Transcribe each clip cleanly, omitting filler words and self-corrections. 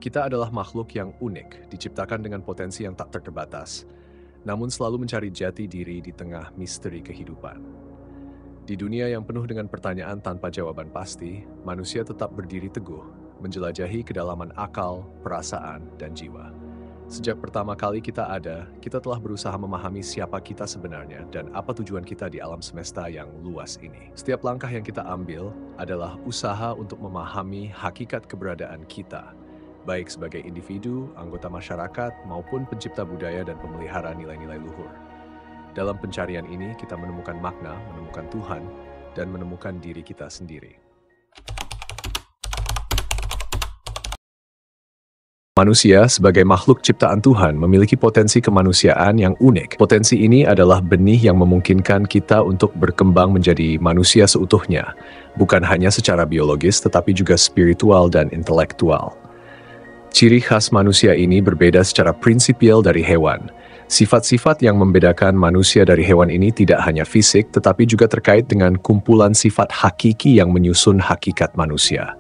Kita adalah makhluk yang unik, diciptakan dengan potensi yang tak terbatas, namun selalu mencari jati diri di tengah misteri kehidupan. Di dunia yang penuh dengan pertanyaan tanpa jawaban pasti, manusia tetap berdiri teguh, menjelajahi kedalaman akal, perasaan, dan jiwa. Sejak pertama kali kita ada, kita telah berusaha memahami siapa kita sebenarnya dan apa tujuan kita di alam semesta yang luas ini. Setiap langkah yang kita ambil adalah usaha untuk memahami hakikat keberadaan kita, baik sebagai individu, anggota masyarakat, maupun pencipta budaya dan pemelihara nilai-nilai luhur. Dalam pencarian ini, kita menemukan makna, menemukan Tuhan, dan menemukan diri kita sendiri. Manusia sebagai makhluk ciptaan Tuhan memiliki potensi kemanusiaan yang unik. Potensi ini adalah benih yang memungkinkan kita untuk berkembang menjadi manusia seutuhnya, bukan hanya secara biologis tetapi juga spiritual dan intelektual. Ciri khas manusia ini berbeda secara prinsipial dari hewan. Sifat-sifat yang membedakan manusia dari hewan ini tidak hanya fisik, tetapi juga terkait dengan kumpulan sifat hakiki yang menyusun hakikat manusia.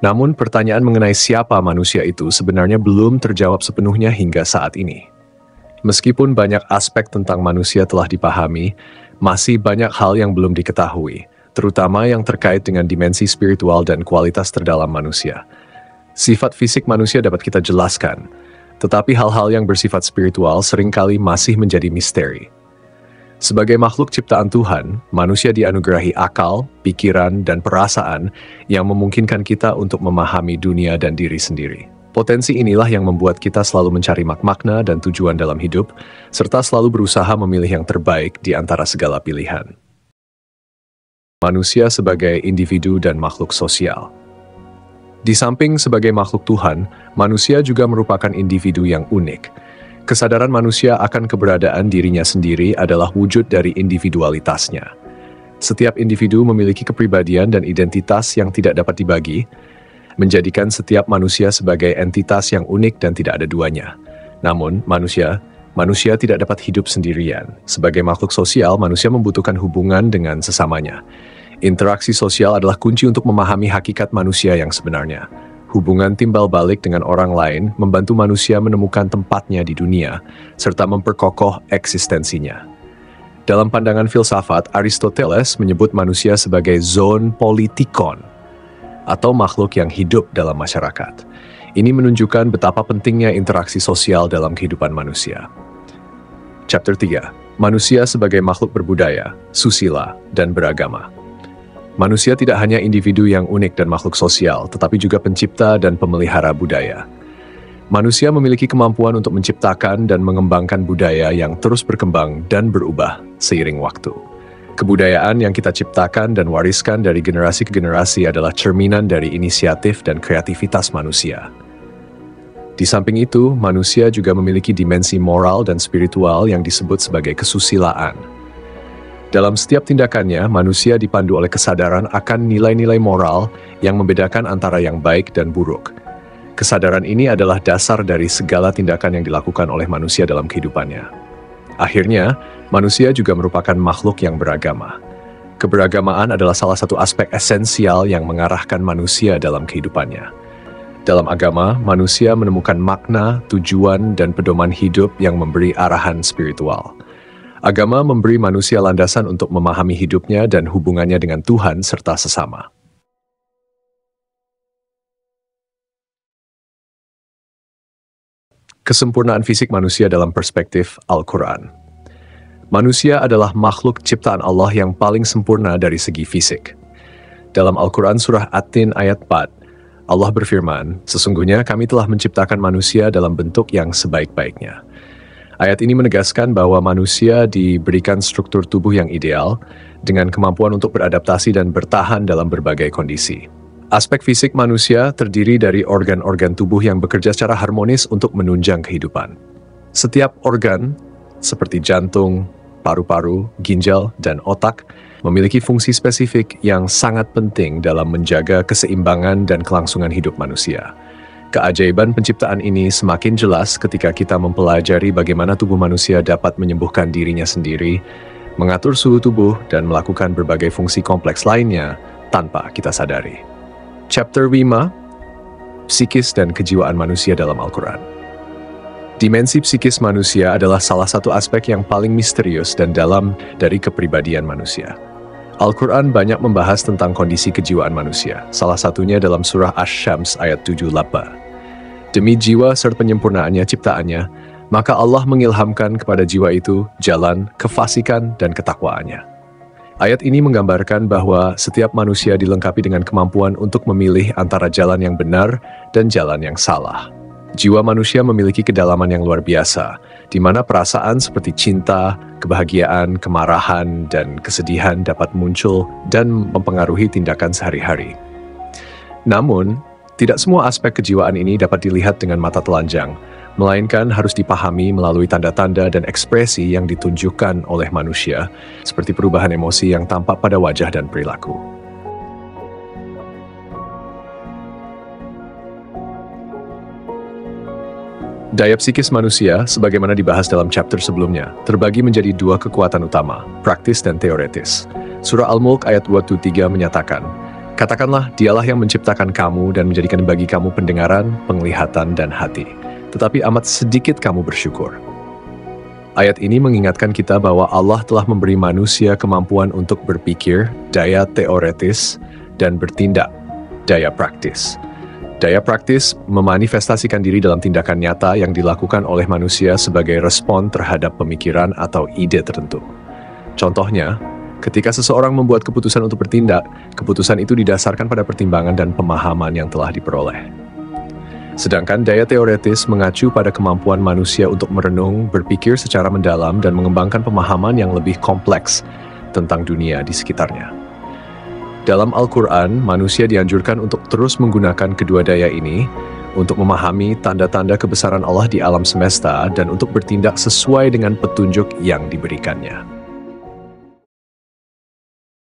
Namun pertanyaan mengenai siapa manusia itu sebenarnya belum terjawab sepenuhnya hingga saat ini. Meskipun banyak aspek tentang manusia telah dipahami, masih banyak hal yang belum diketahui, terutama yang terkait dengan dimensi spiritual dan kualitas terdalam manusia. Sifat fisik manusia dapat kita jelaskan, tetapi hal-hal yang bersifat spiritual seringkali masih menjadi misteri. Sebagai makhluk ciptaan Tuhan, manusia dianugerahi akal, pikiran, dan perasaan yang memungkinkan kita untuk memahami dunia dan diri sendiri. Potensi inilah yang membuat kita selalu mencari makna dan tujuan dalam hidup, serta selalu berusaha memilih yang terbaik di antara segala pilihan. Manusia sebagai individu dan makhluk sosial. Di samping sebagai makhluk Tuhan, manusia juga merupakan individu yang unik. Kesadaran manusia akan keberadaan dirinya sendiri adalah wujud dari individualitasnya. Setiap individu memiliki kepribadian dan identitas yang tidak dapat dibagi, menjadikan setiap manusia sebagai entitas yang unik dan tidak ada duanya. Namun, manusia tidak dapat hidup sendirian. Sebagai makhluk sosial, manusia membutuhkan hubungan dengan sesamanya. Interaksi sosial adalah kunci untuk memahami hakikat manusia yang sebenarnya. Hubungan timbal balik dengan orang lain membantu manusia menemukan tempatnya di dunia, serta memperkokoh eksistensinya. Dalam pandangan filsafat, Aristoteles menyebut manusia sebagai zoon politikon, atau makhluk yang hidup dalam masyarakat. Ini menunjukkan betapa pentingnya interaksi sosial dalam kehidupan manusia. Chapter 3. Manusia sebagai makhluk berbudaya, susila, dan beragama. Manusia tidak hanya individu yang unik dan makhluk sosial, tetapi juga pencipta dan pemelihara budaya. Manusia memiliki kemampuan untuk menciptakan dan mengembangkan budaya yang terus berkembang dan berubah seiring waktu. Kebudayaan yang kita ciptakan dan wariskan dari generasi ke generasi adalah cerminan dari inisiatif dan kreativitas manusia. Di samping itu, manusia juga memiliki dimensi moral dan spiritual yang disebut sebagai kesusilaan. Dalam setiap tindakannya, manusia dipandu oleh kesadaran akan nilai-nilai moral yang membedakan antara yang baik dan buruk. Kesadaran ini adalah dasar dari segala tindakan yang dilakukan oleh manusia dalam kehidupannya. Akhirnya, manusia juga merupakan makhluk yang beragama. Keberagamaan adalah salah satu aspek esensial yang mengarahkan manusia dalam kehidupannya. Dalam agama, manusia menemukan makna, tujuan, dan pedoman hidup yang memberi arahan spiritual. Agama memberi manusia landasan untuk memahami hidupnya dan hubungannya dengan Tuhan serta sesama. Kesempurnaan fisik manusia dalam perspektif Al-Quran. Manusia adalah makhluk ciptaan Allah yang paling sempurna dari segi fisik. Dalam Al-Quran surah At-Tin ayat 4, Allah berfirman, "Sesungguhnya kami telah menciptakan manusia dalam bentuk yang sebaik-baiknya." Ayat ini menegaskan bahwa manusia diberikan struktur tubuh yang ideal, dengan kemampuan untuk beradaptasi dan bertahan dalam berbagai kondisi. Aspek fisik manusia terdiri dari organ-organ tubuh yang bekerja secara harmonis untuk menunjang kehidupan. Setiap organ, seperti jantung, paru-paru, ginjal, dan otak, memiliki fungsi spesifik yang sangat penting dalam menjaga keseimbangan dan kelangsungan hidup manusia. Keajaiban penciptaan ini semakin jelas ketika kita mempelajari bagaimana tubuh manusia dapat menyembuhkan dirinya sendiri, mengatur suhu tubuh, dan melakukan berbagai fungsi kompleks lainnya tanpa kita sadari. Chapter 5. psikis dan kejiwaan manusia dalam Al-Quran. Dimensi psikis manusia adalah salah satu aspek yang paling misterius dan dalam dari kepribadian manusia. Al-Quran banyak membahas tentang kondisi kejiwaan manusia, salah satunya dalam surah Asy-Syams ayat 7-8. Demi jiwa serta penyempurnaannya ciptaannya, maka Allah mengilhamkan kepada jiwa itu jalan, kefasikan, dan ketakwaannya. Ayat ini menggambarkan bahwa setiap manusia dilengkapi dengan kemampuan untuk memilih antara jalan yang benar dan jalan yang salah. Jiwa manusia memiliki kedalaman yang luar biasa, di mana perasaan seperti cinta, kebahagiaan, kemarahan, dan kesedihan dapat muncul dan mempengaruhi tindakan sehari-hari. Namun, tidak semua aspek kejiwaan ini dapat dilihat dengan mata telanjang, melainkan harus dipahami melalui tanda-tanda dan ekspresi yang ditunjukkan oleh manusia, seperti perubahan emosi yang tampak pada wajah dan perilaku. Daya psikis manusia, sebagaimana dibahas dalam chapter sebelumnya, terbagi menjadi dua kekuatan utama, praktis dan teoretis. Surah Al-Mulk ayat 23 menyatakan, "Katakanlah, dialah yang menciptakan kamu dan menjadikan bagi kamu pendengaran, penglihatan, dan hati. Tetapi amat sedikit kamu bersyukur." Ayat ini mengingatkan kita bahwa Allah telah memberi manusia kemampuan untuk berpikir, daya teoretis, dan bertindak, daya praktis. Daya praktis memanifestasikan diri dalam tindakan nyata yang dilakukan oleh manusia sebagai respon terhadap pemikiran atau ide tertentu. Contohnya, ketika seseorang membuat keputusan untuk bertindak, keputusan itu didasarkan pada pertimbangan dan pemahaman yang telah diperoleh. Sedangkan daya teoretis mengacu pada kemampuan manusia untuk merenung, berpikir secara mendalam, dan mengembangkan pemahaman yang lebih kompleks tentang dunia di sekitarnya. Dalam Al-Quran, manusia dianjurkan untuk terus menggunakan kedua daya ini untuk memahami tanda-tanda kebesaran Allah di alam semesta dan untuk bertindak sesuai dengan petunjuk yang diberikannya.